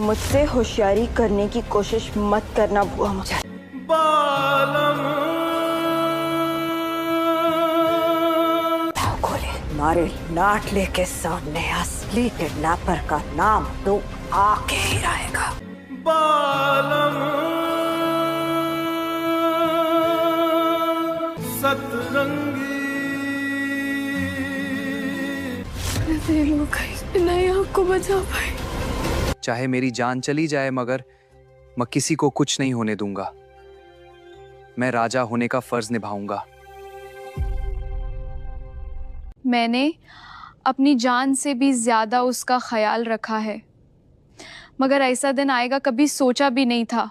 मुझसे होशियारी करने की कोशिश मत करना बुआ मुझे। हमारे लाडले के सामने असली किडनैपर का नाम तो आके ही रहेगा। नहीं आपको बचा पाए। चाहे मेरी जान चली जाए मगर मैं किसी को कुछ नहीं होने दूंगा। मैं राजा होने का फर्ज निभाऊंगा। मैंने अपनी जान से भी ज्यादा उसका ख्याल रखा है, मगर ऐसा दिन आएगा कभी सोचा भी नहीं था।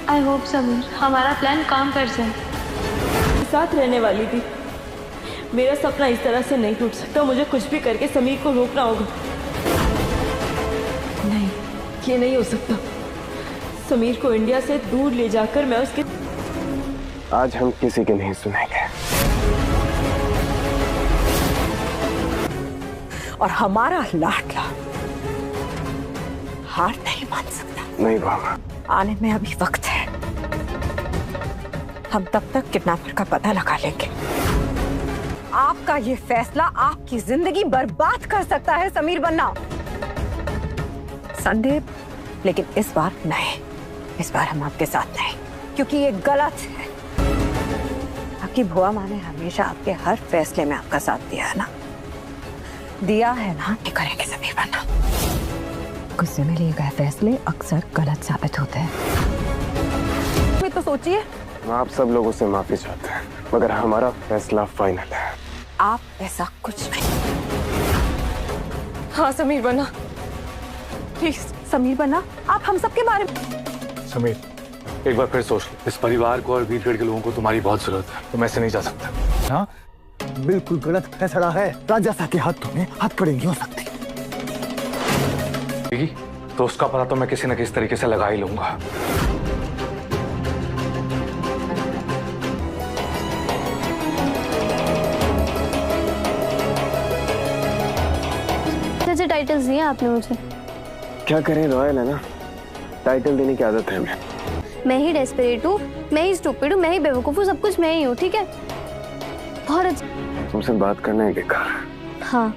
आई होप समीर हमारा प्लान काम कर जाए। साथ रहने वाली थी, मेरा सपना इस तरह से नहीं टूट सकता। मुझे कुछ भी करके समीर को रोकना होगा। नहीं, ये नहीं हो सकता। समीर को इंडिया से दूर ले जाकर मैं उसके आज हम किसी के नहीं सुनेंगे। और हमारा लाडला हार नहीं मान सकता। नहीं बाबा, आने में अभी वक्त है। हम तब तक किडनैपर का पता लगा लेंगे। आपका ये फैसला आपकी जिंदगी बर्बाद कर सकता है समीर बन्ना। संदीप, लेकिन इस बार नहीं, इस बार हम आपके साथ नहीं, क्योंकि ये गलत है। आपकी बुआ माँ ने हमेशा आपके हर फैसले में आपका साथ दिया है ना, दिया है ना। नहीं करेंगे समीर बन्ना। गुस्से में लिए गए फैसले अक्सर गलत साबित होते हैं। तो सोचिए, हम आप सब लोगों से माफी चाहते हैं, मगर हमारा फैसला फाइनल है। आप ऐसा कुछ नहीं। हाँ समीर बन्ना, प्लीज समीर बन्ना, आप हम सबके बारे में। समीर, एक बार फिर सोच लो। इस परिवार को और वीरगढ़ के लोगों को तुम्हारी बहुत जरूरत है। तुम ऐसे नहीं जा सकता। हाँ, बिल्कुल गलत फैसला है। राजा साहब के हाथों में हथकड़ी नहीं हो सकती। तो उसका पता तो मैं किसी न किसी तरीके से लगा ही लूंगा। जैसे टाइटल्स दिए आपने मुझे। क्या करें, रॉयल है ना, टाइटल देने की आदत है हमें। मैं ही डेस्परेट हूँ, मैं ही स्टूपिड हूँ, मैं ही बेवकूफ हूँ, सब कुछ मैं ही हूँ। ठीक है, बहुत अच्छा। तुमसे बात करना है बेकार। हाँ,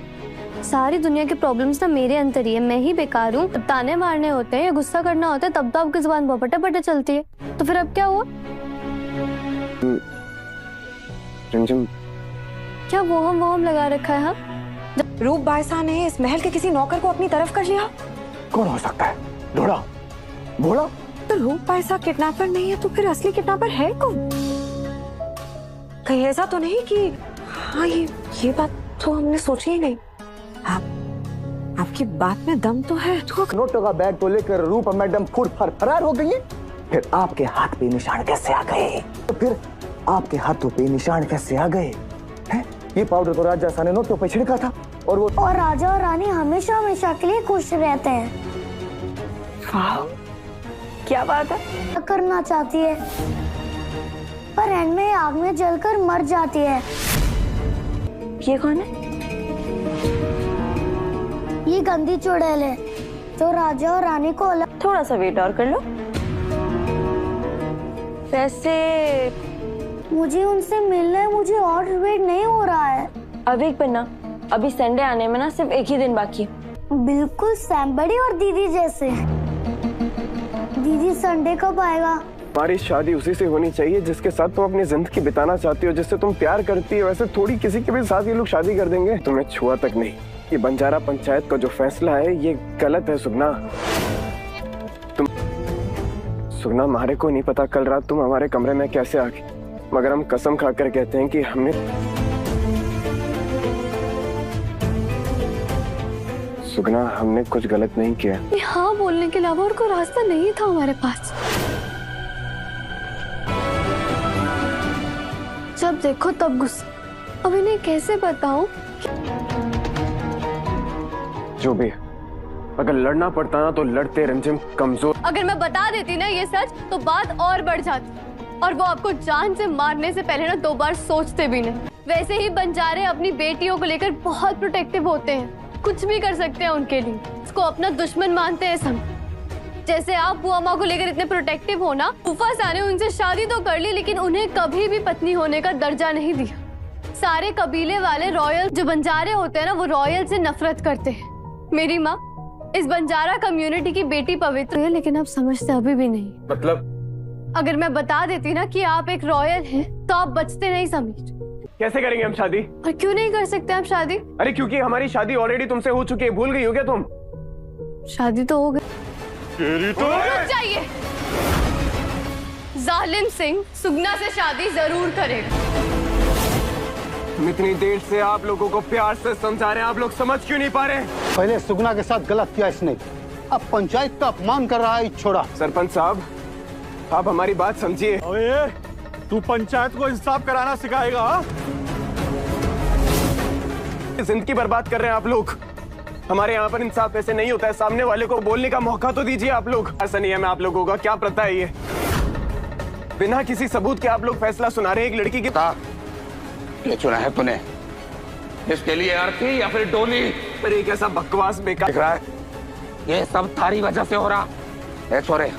सारी दुनिया के प्रॉब्लम्स ना मेरे अंदर ही है। मैं ही बेकार हूँ। ताने मारने होते हैं या गुस्सा करना होता है तब तो आपकी जुबान बहुत पटे चलती है। तो फिर अब क्या हुआ? रिमझिम, क्या वो हम लगा रखा है? हाँ, रूप बायसा ने इस महल के किसी नौकर को अपनी तरफ कर लिया। कौन हो सकता है? ढोड़ा, भोला? तो रूप बायसा किडनैपर नहीं है तो फिर असली किडनैपर है कौन? कहीं ऐसा तो नहीं कि हाँ, ये बात तो हमने सोची ही नहीं। आपकी बात में दम तो है। नोटों का बैग को लेकर रूपा मैडम फरार हो गई है। फिर आपके हाथ पे निशान कैसे आ गए? तो फिर आपके हाथों पे निशान कैसे आ गए? हैं? ये पाउडर तो राजा साहब ने नोटों पे छिड़का था और राजा और रानी हमेशा हमेशा के लिए खुश रहते हैं। वाह, क्या बात है। करना चाहती है पर एंड में आग में जलकर मर जाती है। ये कौन है? ये गंदी चुड़ैल है जो राजा और रानी को अलग। थोड़ा सा वेट और कर लो। वैसे मुझे उनसे मिलना है, मुझे और वेट नहीं हो रहा है। अब एक पन्ना, अभी संडे आने में ना सिर्फ एक ही दिन बाकी है। बिल्कुल सैम्बड़ी और दीदी जैसे। दीदी संडे कब आएगा? हमारी शादी उसी से होनी चाहिए जिसके साथ तुम अपनी जिंदगी बिताना चाहती हो, जिससे तुम प्यार करती हो। वैसे थोड़ी किसी के भी साथ ये लोग शादी कर देंगे। तुम्हें छुआ तक नहीं। ये बंजारा पंचायत का जो फैसला है ये गलत है सुगना। सुगना, हमारे को नहीं पता कल रात तुम हमारे कमरे में कैसे आ गई, मगर हम कसम खाकर कहते हैं कि हमने सुगना, हमने कुछ गलत नहीं किया। हाँ बोलने के अलावा और कोई रास्ता नहीं था हमारे पास। जब देखो तब गुस्सा। अब इन्हें कैसे बताऊं? जो भी, अगर लड़ना पड़ता ना तो लड़ते। रिमझिम कमजोर। अगर मैं बता देती ना ये सच तो बात और बढ़ जाती और वो आपको जान से मारने से पहले ना 2 बार सोचते भी नहीं। वैसे ही बंजारे अपनी बेटियों को लेकर बहुत प्रोटेक्टिव होते हैं। कुछ भी कर सकते हैं उनके लिए, उसको अपना दुश्मन मानते हैं सब। जैसे आप बुआ माँ को लेकर इतने प्रोटेक्टिव हो ना, फूफा सा ने उनसे शादी तो कर ली लेकिन उन्हें कभी भी पत्नी होने का दर्जा नहीं दिया। सारे कबीले वाले रॉयल जो बंजारे होते हैं ना, वो रॉयल से नफरत करते हैं। मेरी माँ इस बंजारा कम्युनिटी की बेटी पवित्र है, लेकिन आप समझते अभी भी नहीं। मतलब अगर मैं बता देती ना कि आप एक रॉयल हैं, तो आप बचते नहीं समीर। कैसे करेंगे हम शादी? और क्यों नहीं कर सकते आप शादी? अरे क्योंकि हमारी शादी ऑलरेडी तुमसे हो चुकी है, भूल गई हो क्या तुम? शादी तो हो गई। तो रुक जाइए। जालिम सिंह सुगना से शादी जरूर करेगा। हम इतनी देर से आप लोगों को प्यार से समझा रहे हैं, आप लोग समझ क्यों नहीं पा रहे? पहले सुगना के साथ गलत किया इसने, अब पंचायत का अपमान कर रहा है छोड़ा। सरपंच साहब, आप हमारी बात समझिए। तू पंचायत को इंसाफ कराना सिखाएगा? जिंदगी बर्बाद कर रहे हैं आप लोग। हमारे यहाँ पर इंसाफ ऐसे नहीं होता है, सामने वाले को बोलने का मौका तो दीजिए आप लोग। ऐसा नहीं है मैं आप लोगों का क्या प्रथा है ये? बिना किसी सबूत के आप लोग फैसला सुना रहे हैं एक लड़की की। ये चुना है तूने, इसके लिए अर्थी या फिर डोली? पर एक ऐसा बकवास बेकार दिख रहा है, ये सब तारी वजह से हो रहा है छोरे।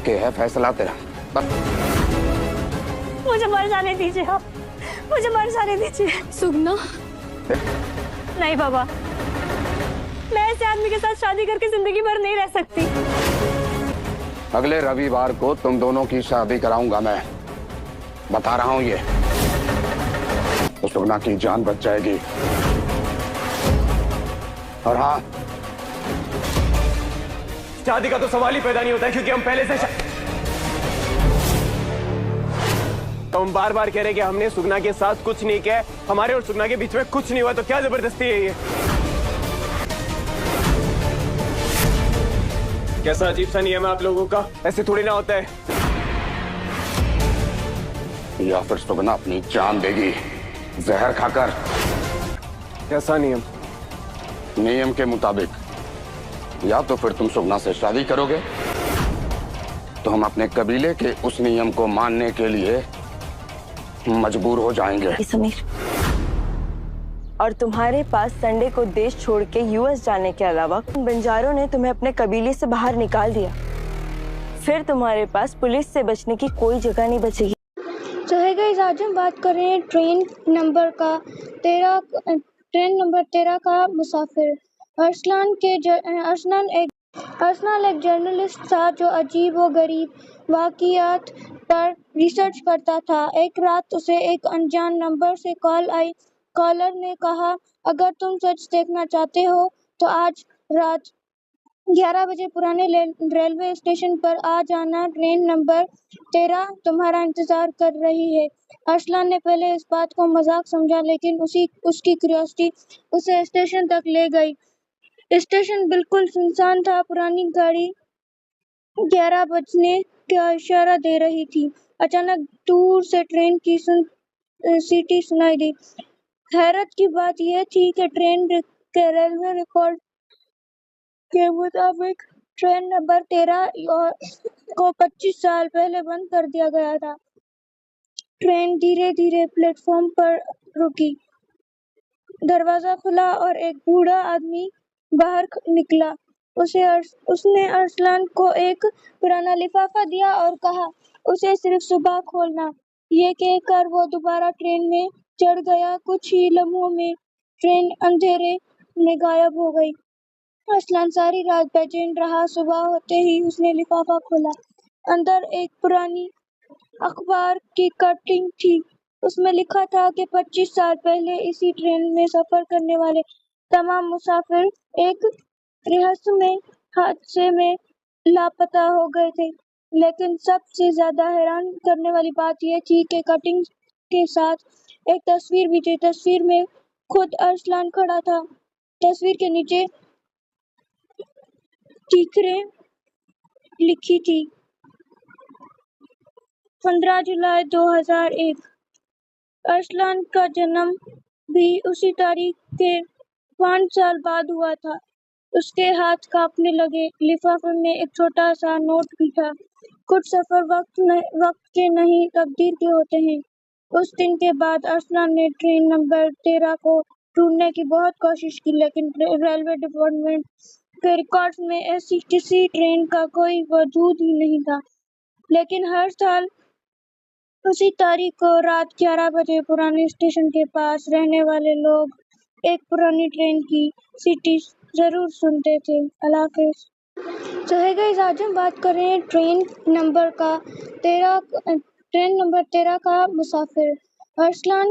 के है फैसला तेरा, बस। मुझे मर जाने दीजिए आप, मुझे मर जाने दीजिए। सुगना नहीं बाबा, मैं ऐसे आदमी के साथ शादी करके जिंदगी भर नहीं रह सकती। अगले रविवार को तुम दोनों की शादी कराऊंगा मैं, बता रहा हूं ये। तो सुगना की जान बच जाएगी। और हाँ, शादी का तो सवाल ही पैदा नहीं होता है क्योंकि हम पहले से तो हम बार बार कह रहे हैं कि हमने सुगना के साथ कुछ नहीं किया, हमारे और सुगना के बीच में कुछ नहीं हुआ, तो क्या जबरदस्ती है ये? कैसा अजीब सा नियम है आप लोगों का, ऐसे थोड़ी ना होता है। या फिर सुगना अपनी जान देगी जहर खाकर। कैसा नियम? नियम के मुताबिक, या तो फिर तुम सुगना से शादी करोगे तो हम अपने कबीले के उस नियम को मानने के लिए मजबूर हो जाएंगे। समीर, और तुम्हारे पास संडे को देश छोड़ के यूएस जाने के अलावा बंजारों ने तुम्हें अपने कबीले से बाहर निकाल दिया, फिर तुम्हारे पास पुलिस से बचने की कोई जगह नहीं बचेगी। तो है गाइस, आज हम बात कर रहे हैं ट्रेन नंबर 13 का मुसाफिर। अरसलान एक जर्नलिस्ट था जो अजीब व गरीब वाक़ियात पर रिसर्च करता था। एक रात उसे एक अनजान नंबर से कॉल आई। कॉलर ने कहा, अगर तुम सच देखना चाहते हो तो आज रात 11 बजे पुराने रेलवे स्टेशन पर आ जाना। ट्रेन नंबर 13 तुम्हारा इंतजार कर रही है। अरसलान ने पहले इस बात को मजाक समझा, लेकिन उसकी क्यूरियोसिटी उसे स्टेशन तक ले गई। स्टेशन बिल्कुल सुनसान था। पुरानी गाड़ी 11 बजने का इशारा दे रही थी। अचानक दूर से ट्रेन की सीटी सुनाई दी। हैरत की बात यह थी कि ट्रेन के रेलवे रिकॉर्ड के मुताबिक ट्रेन नंबर 13 को 25 साल पहले बंद कर दिया गया था। ट्रेन धीरे धीरे प्लेटफॉर्म पर रुकी। दरवाजा खुला और एक बूढ़ा आदमी बाहर निकला। उसने अरसलान को एक पुराना लिफाफा दिया और कहा, उसे सिर्फ सुबह खोलना। ये कहकर वो दोबारा ट्रेन में चढ़ गया। कुछ ही लम्हों में ट्रेन अंधेरे में गायब हो गई। अरसलान सारी रात बेचैन रहा। सुबह होते ही उसने लिफाफा खोला। अंदर एक पुरानी अखबार की कटिंग थी। उसमें लिखा था कि 25 साल पहले इसी ट्रेन में सफर करने वाले तमाम मुसाफिर एक रहस्यमय हादसे में लापता हो गए थे। लेकिन सबसे ज्यादा हैरान करने वाली बात यह थी कि कटिंग के साथ एक तस्वीर भी थी। तस्वीर में खुद अरसलान खड़ा था। तस्वीर के नीचे टिकरें लिखी थी, 15 जुलाई 2001। अरसलान का जन्म भी उसी तारीख के 5 साल बाद हुआ था। उसके हाथ कांपने लगे। लिफाफे में एक छोटा सा नोट भी था। कुछ सफर वक्त के नहीं, तकदीर के होते हैं। उस दिन के बाद अरसलान ने ट्रेन नंबर 13 को ढूंढने की बहुत कोशिश की, लेकिन रेलवे डिपार्टमेंट के रिकॉर्ड्स में ऐसी किसी ट्रेन का कोई वजूद ही नहीं था। लेकिन हर साल उसी तारीख को रात 11 बजे पुराने स्टेशन के पास रहने वाले लोग एक पुरानी ट्रेन की सीटी जरूर सुनते थे। अल्लाह हाफिज़। तो है गाइस, आज हम बात कर रहे हैं ट्रेन नंबर 13 का मुसाफिर। अरसलान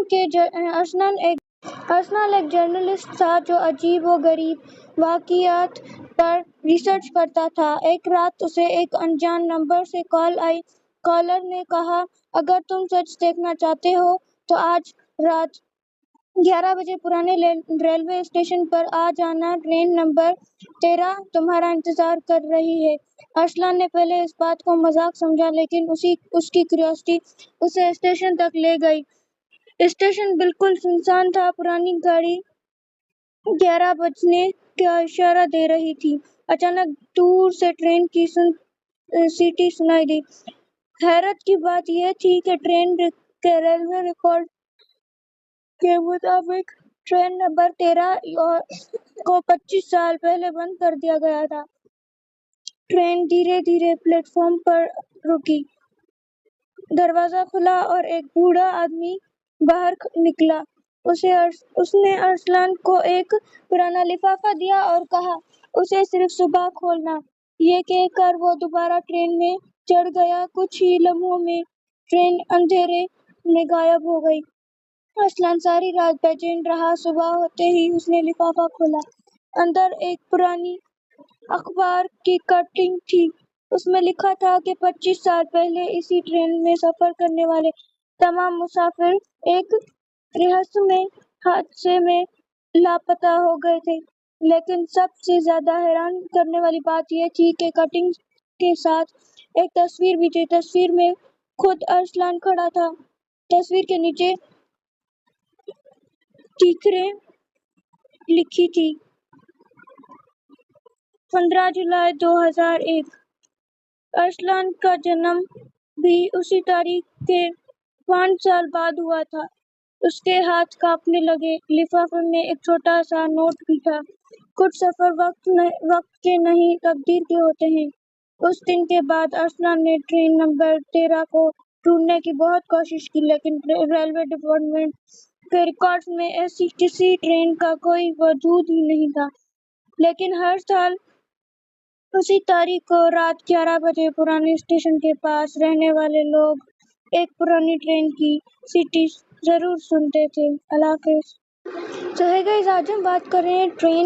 एक जर्नलिस्ट था जो अजीब व गरीब वाक़ियात पर रिसर्च करता था। एक रात उसे एक अनजान नंबर से कॉल आई। कॉलर ने कहा, अगर तुम सच देखना चाहते हो तो आज रात 11 बजे पुराने रेलवे स्टेशन पर आ जाना। ट्रेन नंबर 13 तुम्हारा इंतजार कर रही है। अरसलान ने पहले इस बात को मजाक समझा, लेकिन उसकी क्यूरियोसिटी उसे स्टेशन तक ले गई। स्टेशन बिल्कुल सुनसान था। पुरानी गाड़ी 11 बजने का इशारा दे रही थी। अचानक दूर से ट्रेन की सीटी सुनाई दी। हैरत की बात यह थी कि ट्रेन के रेलवे रिकॉर्ड के मुताबिक ट्रेन नंबर 13 को 25 साल पहले बंद कर दिया गया था। ट्रेन धीरे धीरे प्लेटफॉर्म पर रुकी। दरवाजा खुला और एक बूढ़ा आदमी बाहर निकला। उसने अरसलान को एक पुराना लिफाफा दिया और कहा, उसे सिर्फ सुबह खोलना। ये कहकर वो दोबारा ट्रेन में चढ़ गया। कुछ ही लम्हों में ट्रेन अंधेरे में गायब हो गई। अरसलान सारी रात बेचैन रहा। सुबह होते ही उसने लिफाफा खोला। अंदर एक पुरानी अखबार की कटिंग थी। उसमें लिखा था कि 25 साल पहले इसी ट्रेन में सफर करने वाले तमाम मुसाफिर एक रहस्यमय हादसे में लापता हो गए थे। लेकिन सबसे ज्यादा हैरान करने वाली बात यह थी कि कटिंग के साथ एक तस्वीर भी थी। तस्वीर में खुद अरसलान खड़ा था। तस्वीर के नीचे टीकरें लिखी थी। 15 जुलाई 2001। अरसलान का जन्म भी उसी तारीख के 5 साल बाद हुआ था। उसके हाथ कांपने लगे। लिफाफे में एक छोटा सा नोट भी था। कुछ सफर वक्त के नहीं, तकदीर के होते हैं। उस दिन के बाद अरसलान ने ट्रेन नंबर 13 को ढूंढने की बहुत कोशिश की, लेकिन रेलवे डिपार्टमेंट के रिकॉर्ड्स में ऐसी किसी ट्रेन का कोई वजूद ही नहीं था। लेकिन हर साल उसी तारीख को रात 11 बजे पुराने स्टेशन के पास रहने वाले लोग एक पुरानी ट्रेन की सीटी जरूर सुनते थे। अल्लाह हाफिज़। तो है गाइस, आज हम बात कर रहे हैं ट्रेन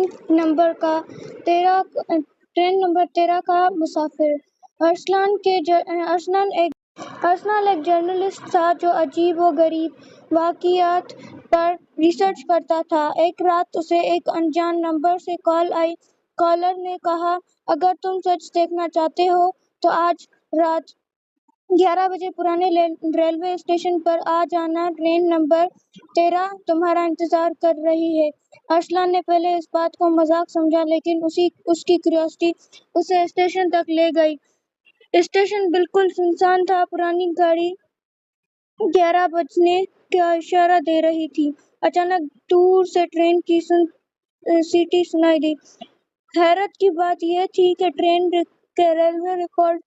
नंबर 13 का मुसाफिर। अरसलान एक जर्नलिस्ट था जो अजीब व गरीब वाक़ियात पर रिसर्च करता था। एक रात उसे एक अनजान नंबर से कॉल आई। कॉलर ने कहा, अगर तुम सच देखना चाहते हो तो आज रात 11 बजे पुराने रेलवे स्टेशन पर आ जाना। ट्रेन नंबर 13 तुम्हारा इंतजार कर रही है। अरसलान ने पहले इस बात को मजाक समझा, लेकिन उसकी क्यूरियोसिटी उसे स्टेशन तक ले गई। स्टेशन बिल्कुल सुनसान था। पुरानी गाड़ी 11 बजने का इशारा दे रही थी। अचानक दूर से ट्रेन की सीटी सुनाई दी। हैरत की बात यह थी कि ट्रेन के रेलवे रिकॉर्ड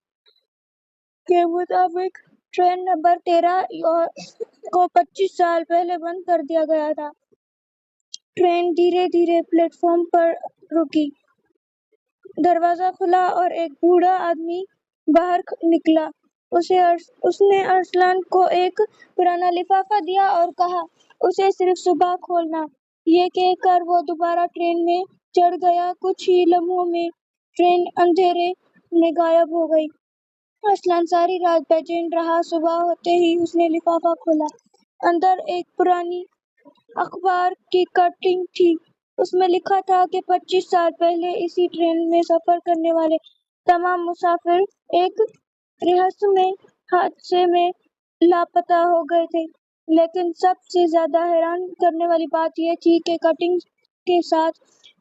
के मुताबिक ट्रेन नंबर 13 को 25 साल पहले बंद कर दिया गया था। ट्रेन धीरे धीरे प्लेटफॉर्म पर रुकी। दरवाजा खुला और एक बूढ़ा आदमी बाहर निकला। उसने अरसलान को एक पुराना लिफाफा दिया और कहा, उसे सिर्फ सुबह खोलना। ये कहकर वो दोबारा ट्रेन में चढ़ गया। कुछ ही लम्हों में ट्रेन अंधेरे में गायब हो गई। अरसलान सारी रात बेचैन रहा। सुबह होते ही उसने लिफाफा खोला। अंदर एक पुरानी अखबार की कटिंग थी। उसमें लिखा था कि 25 साल पहले इसी ट्रेन में सफर करने वाले तमाम मुसाफिर एक रहस्यमय हादसे में लापता हो गए थे। लेकिन सबसे ज्यादा हैरान करने वाली बात यह थी कि कटिंग के साथ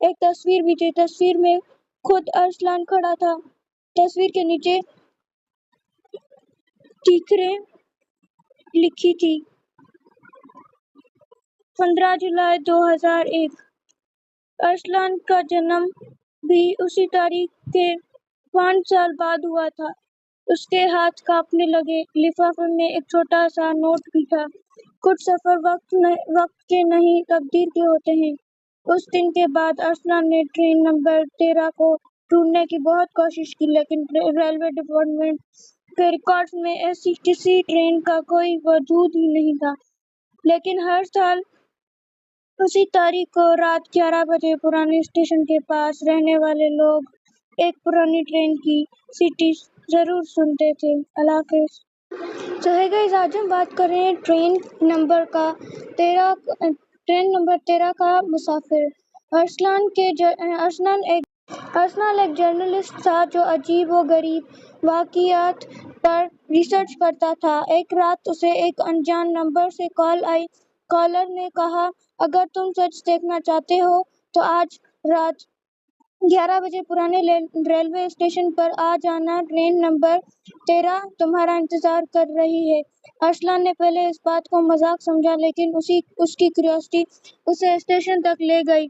एक तस्वीर भी थी। तस्वीर में खुद अरसलान खड़ा था। तस्वीर के नीचे टीकरें लिखी थी। 15 जुलाई 2001 अरसलान का जन्म भी उसी तारीख के 5 साल बाद हुआ था। उसके हाथ कांपने लगे। लिफाफे में एक छोटा सा नोट भी था। कुछ सफर वक्त के नहीं तकदीर के होते हैं। उस दिन के बाद अरसलान ने ट्रेन नंबर 13 को ढूंढने की बहुत कोशिश की, लेकिन रेलवे डिपार्टमेंट के रिकॉर्ड्स में ऐसी किसी ट्रेन का कोई वजूद ही नहीं था। लेकिन हर साल उसी तारीख को रात 11 बजे पुराने स्टेशन के पास रहने वाले लोग एक पुरानी ट्रेन की सीटी जरूर सुनते थे। अल्लाह हाफिज़। तो है गाइस, आज हम बात कर रहे हैं ट्रेन नंबर 13 का मुसाफिर। अरसलान एक जर्नलिस्ट था जो अजीब व गरीब वाक़ियात पर रिसर्च करता था। एक रात उसे एक अनजान नंबर से कॉल आई। कॉलर ने कहा, अगर तुम सच देखना चाहते हो तो आज रात 11 बजे पुराने रेलवे स्टेशन पर आ जाना। ट्रेन नंबर 13 तुम्हारा इंतजार कर रही है। अरसलान ने पहले इस बात को मजाक समझा, लेकिन उसकी क्यूरियोसिटी उसे स्टेशन तक ले गई।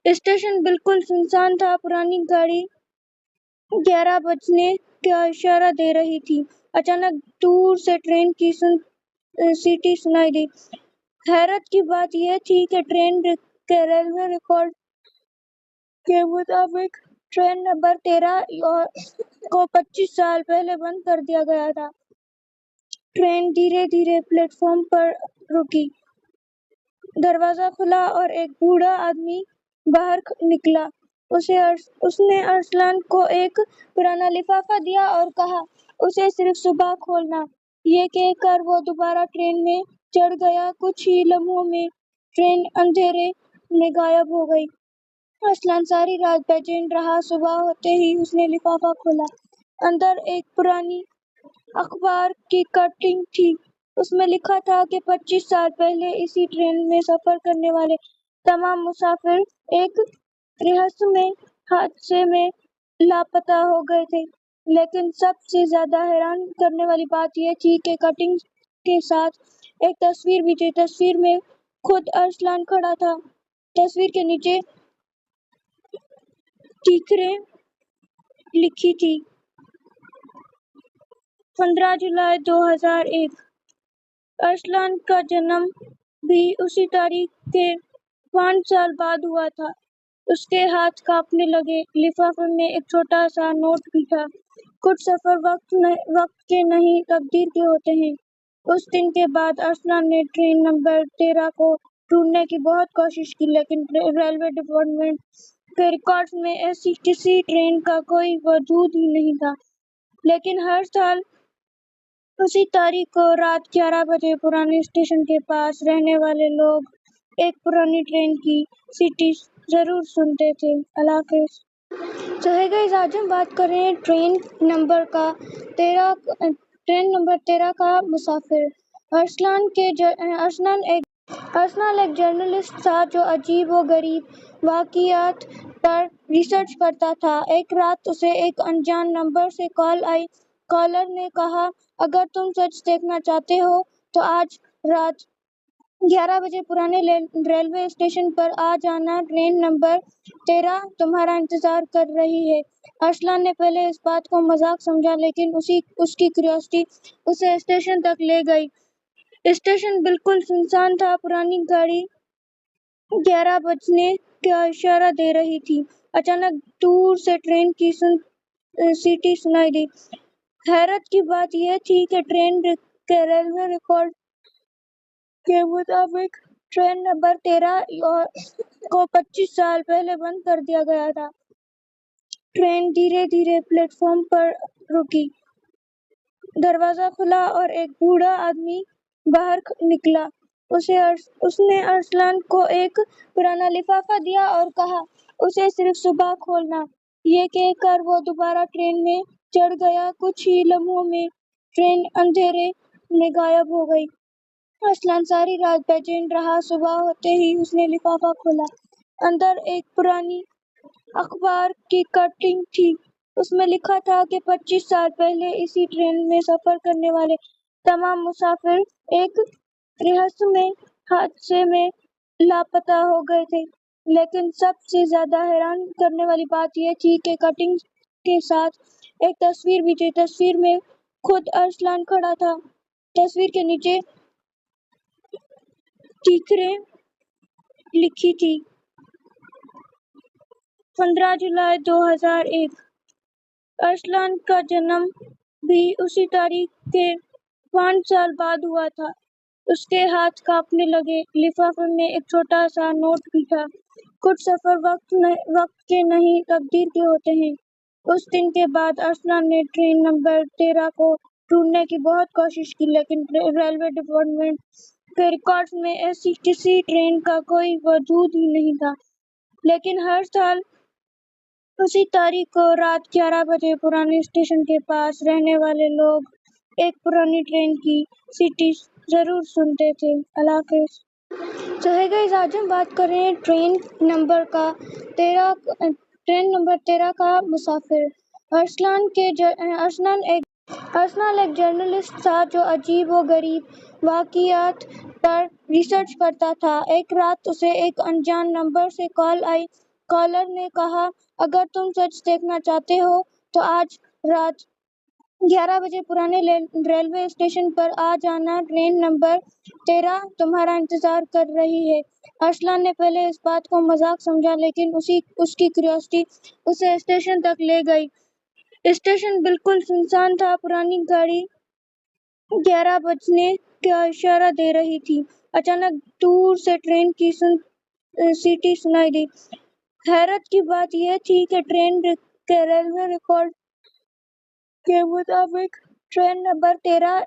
स्टेशन बिल्कुल सुनसान था। पुरानी गाड़ी 11 बजने का इशारा दे रही थी। अचानक दूर से ट्रेन की सीटी सुनाई दी। हैरत की बात यह थी कि ट्रेन के रेलवे रिकॉर्ड के मुताबिक ट्रेन नंबर 13 को 25 साल पहले बंद कर दिया गया था। ट्रेन धीरे धीरे प्लेटफॉर्म पर रुकी। दरवाजा खुला और एक बूढ़ा आदमी बाहर निकला। उसने अरसलान को एक पुराना लिफाफा दिया और कहा, उसे सिर्फ सुबह खोलना। ये कहकर वो दोबारा ट्रेन में चढ़ गया। कुछ ही लम्हों में ट्रेन अंधेरे में गायब हो गई। अरसलान सारी रात बेचैन रहा। सुबह होते ही उसने लिफाफा खोला। अंदर एक पुरानी अखबार की कटिंग थी। उसमें लिखा था कि 25 साल पहले इसी ट्रेन में सफर करने वाले तमाम मुसाफिर एक रहस्यमय हादसे में लापता हो गए थे। लेकिन सबसे ज्यादा हैरान करने वाली बात यह थी कि कटिंग के साथ एक तस्वीर भी थी। तस्वीर में खुद अरसलान खड़ा था। तस्वीर के नीचे टिकरें लिखी थी। 15 जुलाई 2001 अरसलान का जन्म भी उसी तारीख के 5 साल बाद हुआ था। उसके हाथ कांपने लगे। लिफाफे में एक छोटा सा नोट भी था। कुछ सफर वक्त के नहीं तकदीर के होते हैं। उस दिन के बाद अरसलान ने ट्रेन नंबर 13 को ढूंढने की बहुत कोशिश की, लेकिन रेलवे डिपार्टमेंट के रिकॉर्ड्स में ऐसी किसी ट्रेन का कोई वजूद ही नहीं था। लेकिन हर साल उसी तारीख को रात 11 बजे पुराने स्टेशन के पास रहने वाले लोग एक पुरानी ट्रेन की सीटी जरूर सुनते थे। अल्लाह हाफिज़। तो है गाइस, आज हम बात कर रहे हैं ट्रेन नंबर 13 का मुसाफिर। अरसलान एक जर्नलिस्ट था जो अजीब व गरीब वाक़ियात पर रिसर्च करता था। एक रात उसे एक अनजान नंबर से कॉल आई। कॉलर ने कहा, अगर तुम सच देखना चाहते हो तो आज रात 11 बजे पुराने रेलवे स्टेशन पर आ जाना। ट्रेन नंबर 13 तुम्हारा इंतजार कर रही है। अरसलान ने पहले इस बात को मजाक समझा, लेकिन उसकी क्यूरियोसिटी उसे स्टेशन तक ले गई। स्टेशन बिल्कुल सुनसान था। पुरानी गाड़ी 11 बजने का इशारा दे रही थी। अचानक दूर से ट्रेन की सीटी सुनाई दी। हैरत की बात यह थी कि ट्रेन के रेलवे रिकॉर्ड के मुताबिक ट्रेन नंबर 13 को 25 साल पहले बंद कर दिया गया था। ट्रेन धीरे धीरे प्लेटफॉर्म पर रुकी। दरवाजा खुला और एक बूढ़ा आदमी बाहर निकला। उसने अरसलान को एक पुराना लिफाफा दिया और कहा, उसे सिर्फ सुबह खोलना। ये कहकर वो दोबारा ट्रेन में चढ़ गया। कुछ ही लम्हों में ट्रेन अंधेरे में गायब हो गई। अरसलान सारी रात बेचैन रहा। सुबह होते ही उसने लिफाफा खोला। अंदर एक पुरानी अखबार की कटिंग थी। उसमें लिखा था कि 25 साल पहले इसी ट्रेन में सफर करने वाले तमाम मुसाफिर एक रहस्यमय हादसे में लापता हो गए थे। लेकिन सबसे ज्यादा हैरान करने वाली बात यह थी कि कटिंग के साथ एक तस्वीर भी थी। तस्वीर में खुद अरसलान खड़ा था। तस्वीर के नीचे चीखरें लिखी थी। 15 जुलाई 2001। अरसलान का जन्म भी उसी तारीख के 5 साल बाद हुआ था। उसके हाथ कांपने लगे। लिफाफे में एक छोटा सा नोट भी था। कुछ सफर वक्त के नहीं, तकदीर के होते हैं। उस दिन के बाद अरसलान ने ट्रेन नंबर 13 को ढूंढने की बहुत कोशिश की, लेकिन रेलवे डिपार्टमेंट के रिकॉर्ड्स में ऐसी किसी ट्रेन का कोई वजूद ही नहीं था। लेकिन हर साल उसी तारीख को रात 11 बजे पुराने स्टेशन के पास रहने वाले लोग एक पुरानी ट्रेन की सीटी जरूर सुनते थे। अल्लाह हाफिज। तो है गाइस, आज हम बात कर रहे हैं ट्रेन नंबर 13 का मुसाफिर। अरसलान एक जर्नलिस्ट था जो अजीब व गरीब वाक़ियात पर रिसर्च करता था। एक रात उसे एक अनजान नंबर से कॉल आई। कॉलर ने कहा, अगर तुम सच देखना चाहते हो तो आज रात 11 बजे पुराने रेलवे स्टेशन पर आ जाना। ट्रेन नंबर 13 तुम्हारा इंतजार कर रही है। अरसलान ने पहले इस बात को मजाक समझा, लेकिन उसकी क्यूरियोसिटी उसे स्टेशन तक ले गई। स्टेशन बिल्कुल सुनसान था। पुरानी गाड़ी 11 बजने का इशारा दे रही थी। अचानक दूर से ट्रेन की सीटी सुनाई दी। हैरत की बात यह थी कि ट्रेन के रेलवे रिकॉर्ड के मुताबिक ट्रेन नंबर 13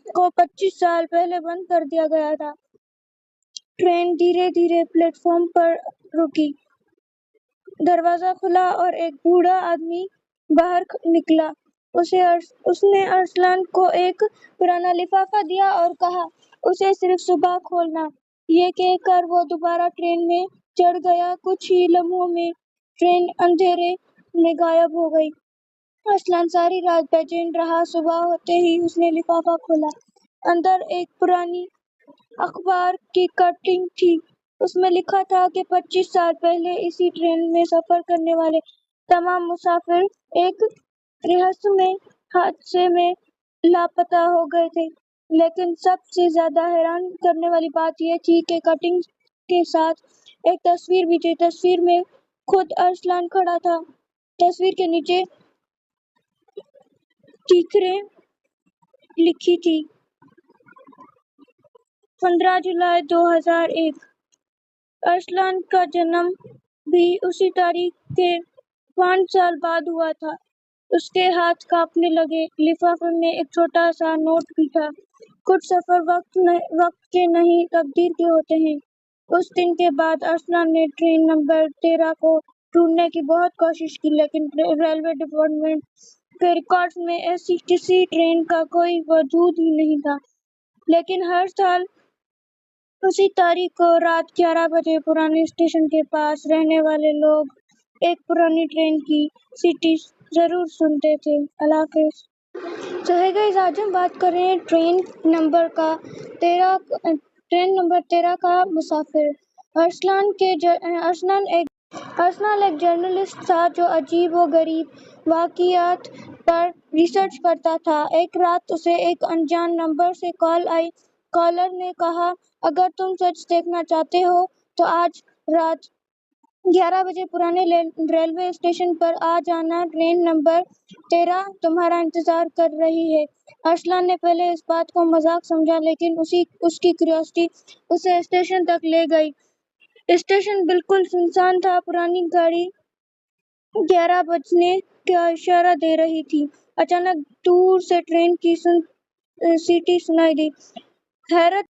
को 25 साल पहले बंद कर दिया गया था। ट्रेन धीरे धीरे प्लेटफॉर्म पर रुकी। दरवाजा खुला और एक बूढ़ा आदमी बाहर निकला। उसने अरसलान को एक पुराना लिफाफा दिया और कहा, उसे सिर्फ सुबह खोलना। ये कहकर वो दोबारा ट्रेन में चढ़ गया। कुछ ही लम्हों में ट्रेन अंधेरे में गायब हो गई। अरसलान सारी रात बेचैन रहा। सुबह होते ही उसने लिफाफा खोला। अंदर एक पुरानी अखबार की कटिंग थी। उसमें लिखा था कि 25 साल पहले इसी ट्रेन में सफर करने वाले तमाम मुसाफिर एक रहस्यमय हादसे में लापता हो गए थे। लेकिन सबसे ज्यादा हैरान करने वाली बात यह थी कि कटिंग के साथ एक तस्वीर भी थी। तस्वीर में खुद अरसलान खड़ा था। तस्वीर के नीचे चीखरें लिखी थी। 15 जुलाई 2001। अरसलान का जन्म भी उसी तारीख के 5 साल बाद हुआ था। उसके हाथ कांपने लगे। लिफाफे में एक छोटा सा नोट भी था। कुछ सफर वक्त के नहीं, तकदीर के होते हैं। उस दिन के बाद अरसलान ने ट्रेन नंबर 13 को ढूंढने की बहुत कोशिश की, लेकिन रेलवे डिपार्टमेंट के रिकॉर्ड्स में ऐसी किसी ट्रेन का कोई वजूद ही नहीं था। लेकिन हर साल उसी तारीख को रात 11 बजे पुराने स्टेशन के पास रहने वाले लोग एक पुरानी ट्रेन की सीटी जरूर सुनते थे। अल्लाह हाफिज। तो है गाइस, आज हम बात कर रहे हैं ट्रेन नंबर 13 का मुसाफिर। अरसलान एक जर्नलिस्ट था जो अजीब व गरीब वाक़ियात पर रिसर्च करता था। एक रात उसे एक अनजान नंबर से कॉल आई। कॉलर ने कहा, अगर तुम सच देखना चाहते हो तो आज रात 11 बजे पुराने रेलवे स्टेशन पर आ जाना। ट्रेन नंबर 13 तुम्हारा इंतजार कर रही है। अरसलान ने पहले इस बात को मजाक समझा, लेकिन उसकी क्यूरियोसिटी उसे स्टेशन तक ले गई। स्टेशन बिल्कुल सुनसान था। पुरानी गाड़ी 11 बजने का इशारा दे रही थी। अचानक दूर से ट्रेन की सीटी सुनाई दी। हैरत